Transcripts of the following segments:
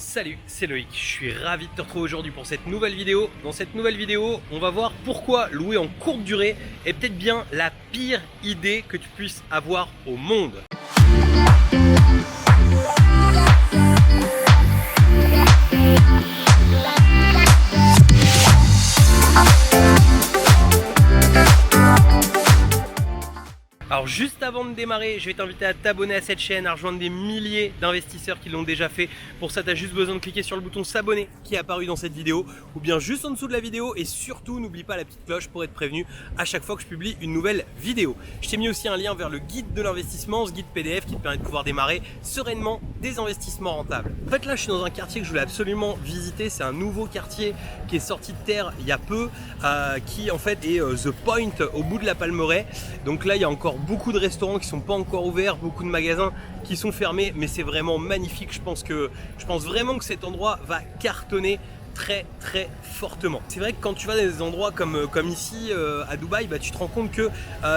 Salut, c'est Loïc, je suis ravi de te retrouver aujourd'hui pour cette nouvelle vidéo. Dans cette nouvelle vidéo, on va voir pourquoi louer en courte durée est peut-être bien la pire idée que tu puisses avoir au monde. Alors juste avant de démarrer, je vais t'inviter à t'abonner à cette chaîne, à rejoindre des milliers d'investisseurs qui l'ont déjà fait. Pour ça, tu as juste besoin de cliquer sur le bouton s'abonner qui est apparu dans cette vidéo ou bien juste en dessous de la vidéo, et surtout n'oublie pas la petite cloche pour être prévenu à chaque fois que je publie une nouvelle vidéo. Je t'ai mis aussi un lien vers le guide de l'investissement, ce guide PDF qui te permet de pouvoir démarrer sereinement des investissements rentables. En fait là, je suis dans un quartier que je voulais absolument visiter. C'est un nouveau quartier qui est sorti de terre il y a peu, qui en fait est The Point au bout de la Palmeraie. Donc là, il y a encore beaucoup de restaurants qui sont pas encore ouverts, beaucoup de magasins qui sont fermés, mais c'est vraiment magnifique. Je pense vraiment que cet endroit va cartonner très fortement. C'est vrai que quand tu vas dans des endroits comme ici à Dubaï, bah, tu te rends compte que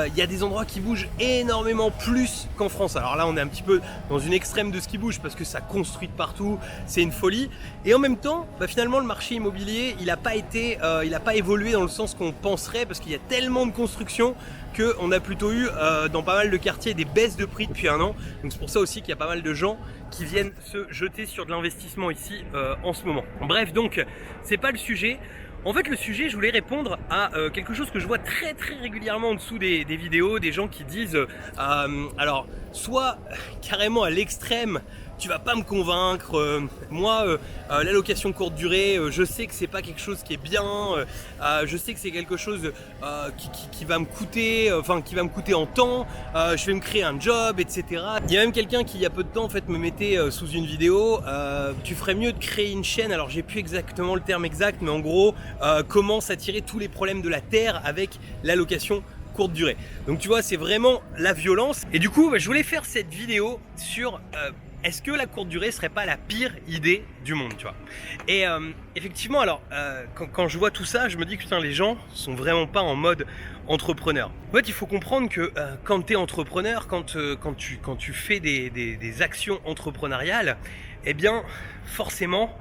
il y a des endroits qui bougent énormément plus qu'en France. Alors là, on est un petit peu dans une extrême de ce qui bouge parce que ça construit de partout, c'est une folie. Et en même temps, bah, finalement, le marché immobilier, il n'a pas évolué dans le sens qu'on penserait, parce qu'il y a tellement de construction qu'on a plutôt eu dans pas mal de quartiers des baisses de prix depuis un an. Donc c'est pour ça aussi qu'il y a pas mal de gens qui viennent se jeter sur de l'investissement ici en ce moment. Bref, donc c'est pas le sujet. En fait, le sujet, je voulais répondre à quelque chose que je vois très régulièrement en dessous des vidéos, des gens qui disent alors soit carrément à l'extrême, tu vas pas me convaincre, moi la location courte durée, je sais que c'est pas quelque chose qui est bien, je sais que c'est quelque chose qui va me coûter, qui va me coûter en temps, je vais me créer un job, etc. Il y a même quelqu'un qui il y a peu de temps en fait me mettait sous une vidéo, tu ferais mieux de créer une chaîne, alors j'ai plus exactement le terme exact, mais en gros comment s'attirer tous les problèmes de la terre avec la location courte durée. Donc tu vois, c'est vraiment la violence. Et du coup, je voulais faire cette vidéo sur est-ce que la courte durée serait pas la pire idée du monde, tu vois. Et effectivement, alors quand je vois tout ça, je me dis que putain, les gens sont vraiment pas en mode entrepreneur. En fait, il faut comprendre que quand tu es entrepreneur, quand tu fais des actions entrepreneuriales, eh bien forcément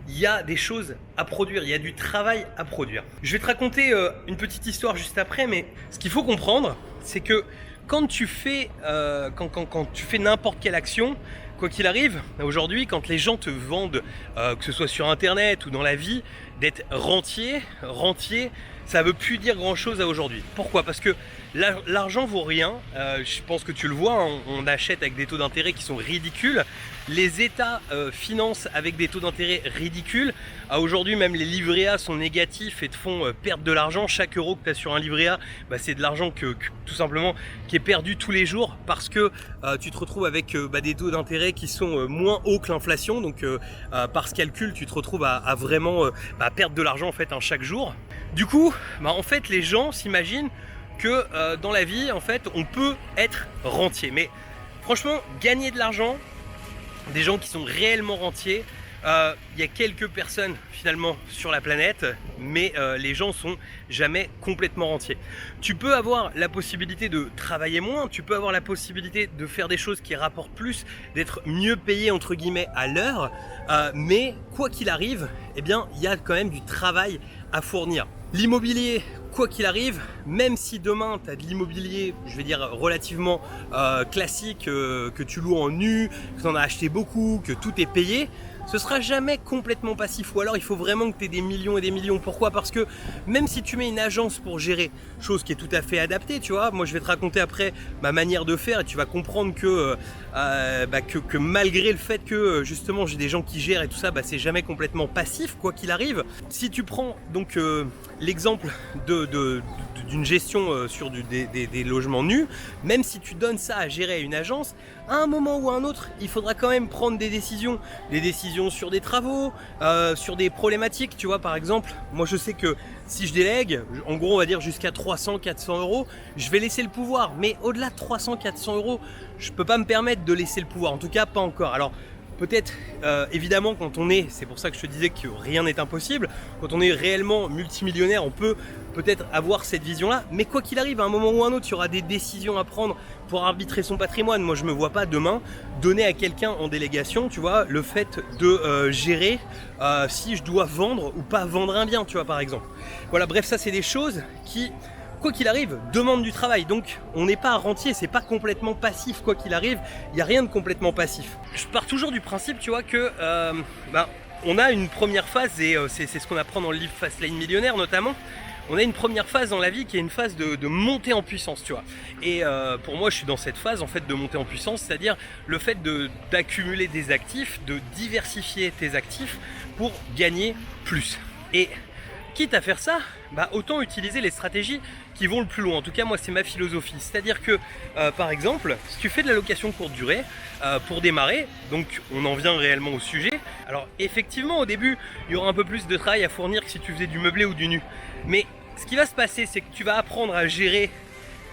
il y a des choses à produire, il y a du travail à produire. Je vais te raconter une petite histoire juste après, mais ce qu'il faut comprendre, c'est que quand tu fais n'importe quelle action, quoi qu'il arrive, aujourd'hui, quand les gens te vendent, que ce soit sur internet ou dans la vie, d'être rentier, ça veut plus dire grand chose à aujourd'hui. Pourquoi? Parce que l'argent vaut rien, je pense que tu le vois, hein, on achète avec des taux d'intérêt qui sont ridicules. Les États financent avec des taux d'intérêt ridicules. Aujourd'hui, même les livrets A sont négatifs et te font perdre de l'argent. Chaque euro que tu as sur un livret A, bah, c'est de l'argent tout simplement qui est perdu tous les jours, parce que tu te retrouves avec des taux d'intérêt qui sont moins hauts que l'inflation. Donc par ce calcul, tu te retrouves à vraiment perdre de l'argent en fait chaque jour. Du coup, en fait, les gens s'imaginent que dans la vie, en fait, on peut être rentier. Mais franchement, gagner de l'argent, des gens qui sont réellement rentiers, il y a quelques personnes finalement sur la planète, mais les gens sont jamais complètement rentiers. Tu peux avoir la possibilité de travailler moins, tu peux avoir la possibilité de faire des choses qui rapportent plus, d'être mieux payé entre guillemets à l'heure, mais quoi qu'il arrive, eh bien, il y a quand même du travail à fournir. L'immobilier, quoi qu'il arrive, même si demain tu as de l'immobilier, je vais dire relativement classique, que tu loues en nu, que tu en as acheté beaucoup, que tout est payé, ce sera jamais complètement passif. Ou alors il faut vraiment que tu aies des millions et des millions. Pourquoi? Parce que même si tu mets une agence pour gérer, chose qui est tout à fait adaptée, tu vois, moi je vais te raconter après ma manière de faire et tu vas comprendre que malgré le fait que justement j'ai des gens qui gèrent et tout ça, c'est jamais complètement passif quoi qu'il arrive. Si tu prends donc l'exemple d'une gestion sur des logements nus, même si tu donnes ça à gérer à une agence, à un moment ou à un autre, il faudra quand même prendre des décisions sur des travaux, sur des problématiques. Tu vois, par exemple, moi je sais que si je délègue, en gros on va dire jusqu'à 300-400 euros, je vais laisser le pouvoir. Mais au-delà de 300-400 euros, je peux pas me permettre de laisser le pouvoir, en tout cas pas encore. Alors peut-être évidemment quand on est, c'est pour ça que je te disais que rien n'est impossible, quand on est réellement multimillionnaire, on peut peut-être avoir cette vision-là, mais quoi qu'il arrive, à un moment ou à un autre, il y aura des décisions à prendre pour arbitrer son patrimoine. Moi, je me vois pas demain donner à quelqu'un en délégation, tu vois, le fait de gérer si je dois vendre ou pas vendre un bien, tu vois, par exemple. Voilà, bref, ça c'est des choses qui, quoi qu'il arrive, demandent du travail. Donc, on n'est pas rentier, c'est pas complètement passif, quoi qu'il arrive, il n'y a rien de complètement passif. Je pars toujours du principe, tu vois, que on a une première phase, et c'est ce qu'on apprend dans le livre Fastlane Millionnaire notamment. On a une première phase dans la vie qui est une phase de montée en puissance, tu vois. Et pour moi, je suis dans cette phase en fait de montée en puissance, c'est-à-dire le fait d'accumuler des actifs, de diversifier tes actifs pour gagner plus. Et quitte à faire ça, autant utiliser les stratégies qui vont le plus loin. En tout cas, moi, c'est ma philosophie. C'est-à-dire que, par exemple, si tu fais de la location courte durée, pour démarrer, donc on en vient réellement au sujet. Alors, effectivement, au début, il y aura un peu plus de travail à fournir que si tu faisais du meublé ou du nu. Mais ce qui va se passer, c'est que tu vas apprendre à gérer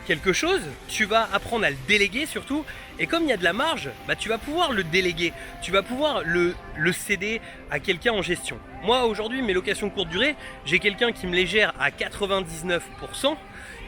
quelque chose, tu vas apprendre à le déléguer surtout, et comme il y a de la marge, tu vas pouvoir le déléguer, tu vas pouvoir le céder à quelqu'un en gestion. Moi aujourd'hui, mes locations courte durée, j'ai quelqu'un qui me les gère à 99%,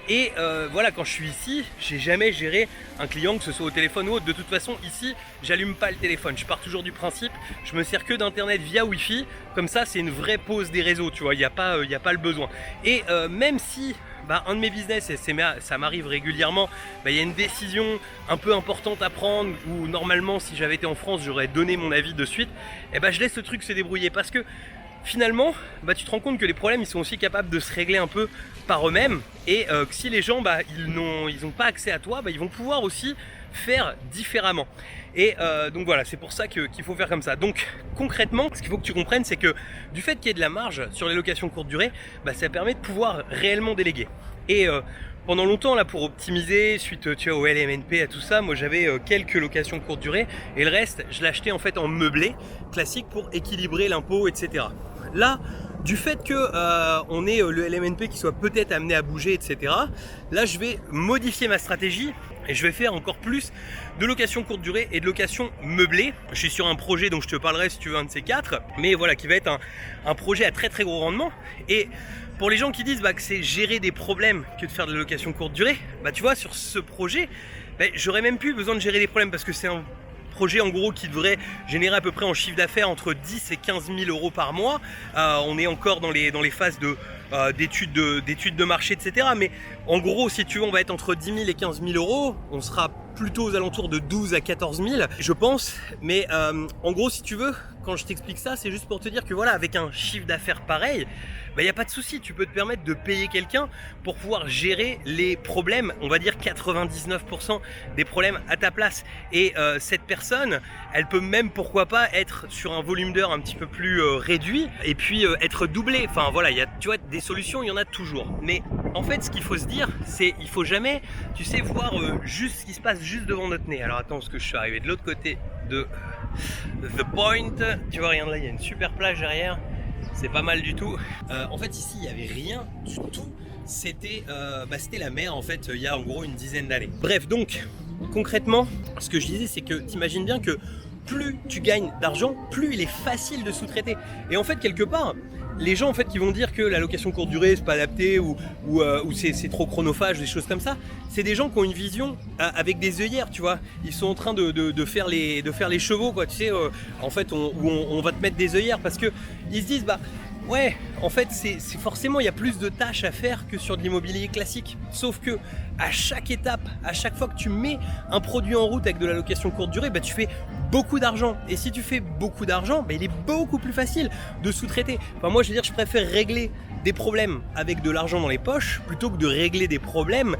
et voilà, quand je suis ici, j'ai jamais géré un client, que ce soit au téléphone ou autre. De toute façon, ici, j'allume pas le téléphone. Je pars toujours du principe, je me sers que d'internet via Wi-Fi. Comme ça, c'est une vraie pause des réseaux, tu vois. Il n'y a pas le besoin. Et même si un de mes business, et ça m'arrive régulièrement, il y a une décision un peu importante à prendre, où normalement, si j'avais été en France, j'aurais donné mon avis de suite. Et je laisse le truc se débrouiller, parce que finalement, tu te rends compte que les problèmes, ils sont aussi capables de se régler un peu par eux-mêmes, et que si les gens, ils n'ont pas accès à toi, ils vont pouvoir aussi faire différemment. Et donc voilà, c'est pour ça qu'il faut faire comme ça. Donc concrètement, ce qu'il faut que tu comprennes, c'est que du fait qu'il y ait de la marge sur les locations courte durée, ça permet de pouvoir réellement déléguer. Et pendant longtemps, là, pour optimiser, suite au LMNP, à tout ça, moi j'avais quelques locations courte durée, et le reste, je l'achetais en fait en meublé classique pour équilibrer l'impôt, etc. Là, du fait que on ait le LMNP qui soit peut-être amené à bouger, etc. Là, je vais modifier ma stratégie et je vais faire encore plus de location courte durée et de location meublée. Je suis sur un projet dont je te parlerai si tu veux un de ces quatre, mais voilà, qui va être un projet à très très gros rendement. Et pour les gens qui disent que c'est gérer des problèmes que de faire de la location courte durée, tu vois, sur ce projet, j'aurais même plus besoin de gérer des problèmes, parce que c'est un projet en gros qui devrait générer à peu près en chiffre d'affaires entre 10 et 15 000 euros par mois. On est encore dans les phases d'études de marché, etc. Mais en gros, si tu veux, on va être entre 10 000 et 15 000 euros. On sera plutôt aux alentours de 12 à 14 000, je pense. Mais en gros, si tu veux, quand je t'explique ça, c'est juste pour te dire que voilà, avec un chiffre d'affaires pareil, il n'y a pas de souci, tu peux te permettre de payer quelqu'un pour pouvoir gérer les problèmes, on va dire 99% des problèmes à ta place. Et cette personne, elle peut même, pourquoi pas, être sur un volume d'heure un petit peu plus réduit, et puis être doublée. Enfin voilà, tu vois, des solutions, il y en a toujours. Mais en fait, ce qu'il faut se dire, c'est il faut jamais, tu sais, voir juste ce qui se passe juste devant notre nez. Alors attends, parce que je suis arrivé de l'autre côté de The Point. Tu vois, regarde là, il y a une super plage derrière. C'est pas mal du tout. En fait, ici, il n'y avait rien du tout. C'était la mer, en fait, il y a en gros une dizaine d'années. Bref, donc, concrètement, ce que je disais, c'est que t'imagines bien que plus tu gagnes d'argent, plus il est facile de sous-traiter. Et en fait, quelque part, les gens en fait qui vont dire que la location courte durée c'est pas adapté ou c'est trop chronophage, des choses comme ça, c'est des gens qui ont une vision avec des œillères, tu vois. Ils sont en train de faire les chevaux, quoi, tu sais. En fait, on va te mettre des œillères parce que ils se disent ouais, en fait, c'est forcément, il y a plus de tâches à faire que sur de l'immobilier classique. Sauf que à chaque étape, à chaque fois que tu mets un produit en route avec de la location courte durée, tu fais beaucoup d'argent. Et si tu fais beaucoup d'argent, il est beaucoup plus facile de sous-traiter. Enfin, moi, je veux dire, je préfère régler des problèmes avec de l'argent dans les poches plutôt que de régler des problèmes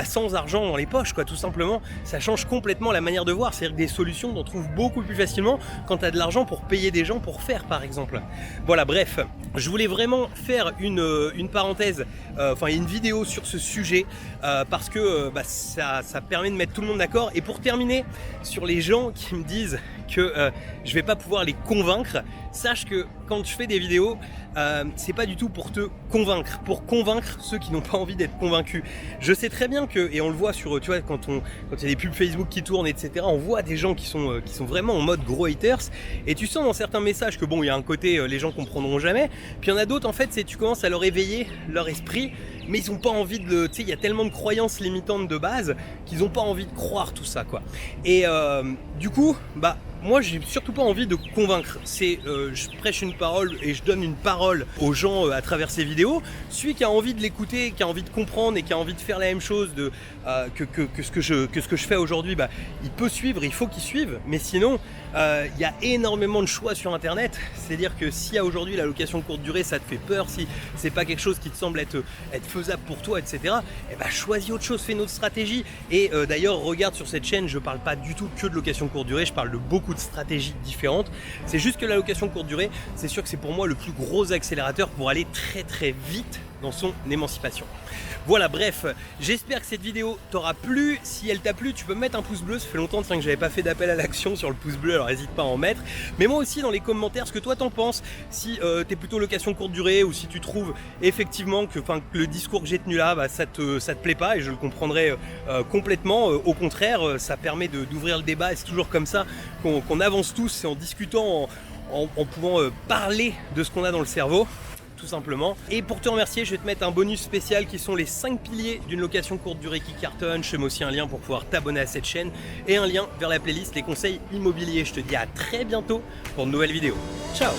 sans argent dans les poches, quoi. Tout simplement, ça change complètement la manière de voir. C'est-à-dire que des solutions, on en trouve beaucoup plus facilement quand tu as de l'argent pour payer des gens pour faire, par exemple. Voilà, bref, je voulais vraiment faire une parenthèse, une vidéo sur ce sujet parce que ça permet de mettre tout le monde d'accord. Et pour terminer, sur les gens qui me disent que je vais pas pouvoir les convaincre, sache que quand je fais des vidéos, c'est pas du tout pour te convaincre, pour convaincre ceux qui n'ont pas envie d'être convaincus. Je sais très bien que, et on le voit sur, tu vois, quand il y a des pubs Facebook qui tournent, etc., on voit des gens qui sont vraiment en mode gros haters, et tu sens dans certains messages que bon, il y a un côté, les gens comprendront jamais, puis il y en a d'autres, en fait, c'est tu commences à leur éveiller leur esprit, mais ils ont pas envie de le, tu sais, il y a tellement de croyances limitantes de base qu'ils ont pas envie de croire tout ça, quoi. Et du coup, bah, moi j'ai surtout pas envie de convaincre, je prêche une parole et je donne une parole aux gens à travers ces vidéos. Celui qui a envie de l'écouter, qui a envie de comprendre et qui a envie de faire la même chose que ce que je fais aujourd'hui, bah, il peut suivre, il faut qu'il suive, mais sinon il y a énormément de choix sur internet, c'est-à-dire que si aujourd'hui la location courte durée ça te fait peur, si c'est pas quelque chose qui te semble être faisable pour toi, etc., et bah, choisis autre chose, fais une autre stratégie. Et d'ailleurs regarde sur cette chaîne, je parle pas du tout que de location courte durée, je parle de beaucoup de stratégies différentes. C'est juste que la location courte durée, c'est sûr que c'est pour moi le plus gros accélérateur pour aller très très vite dans son émancipation. Voilà, bref, j'espère que cette vidéo t'aura plu. Si elle t'a plu, tu peux me mettre un pouce bleu. Ça fait longtemps que j'avais pas fait d'appel à l'action sur le pouce bleu, alors n'hésite pas à en mettre. Mais moi aussi dans les commentaires ce que toi t'en penses, si t'es plutôt location courte durée ou si tu trouves effectivement que le discours que j'ai tenu là, bah, ça te plaît pas, et je le comprendrai complètement. Au contraire, ça permet d'ouvrir le débat, et c'est toujours comme ça qu'on avance tous, c'est en discutant, en pouvant parler de ce qu'on a dans le cerveau, tout simplement. Et pour te remercier, je vais te mettre un bonus spécial qui sont les 5 piliers d'une location courte durée qui cartonne. Je te mets aussi un lien pour pouvoir t'abonner à cette chaîne et un lien vers la playlist les conseils immobiliers. Je te dis à très bientôt pour de nouvelles vidéos. Ciao!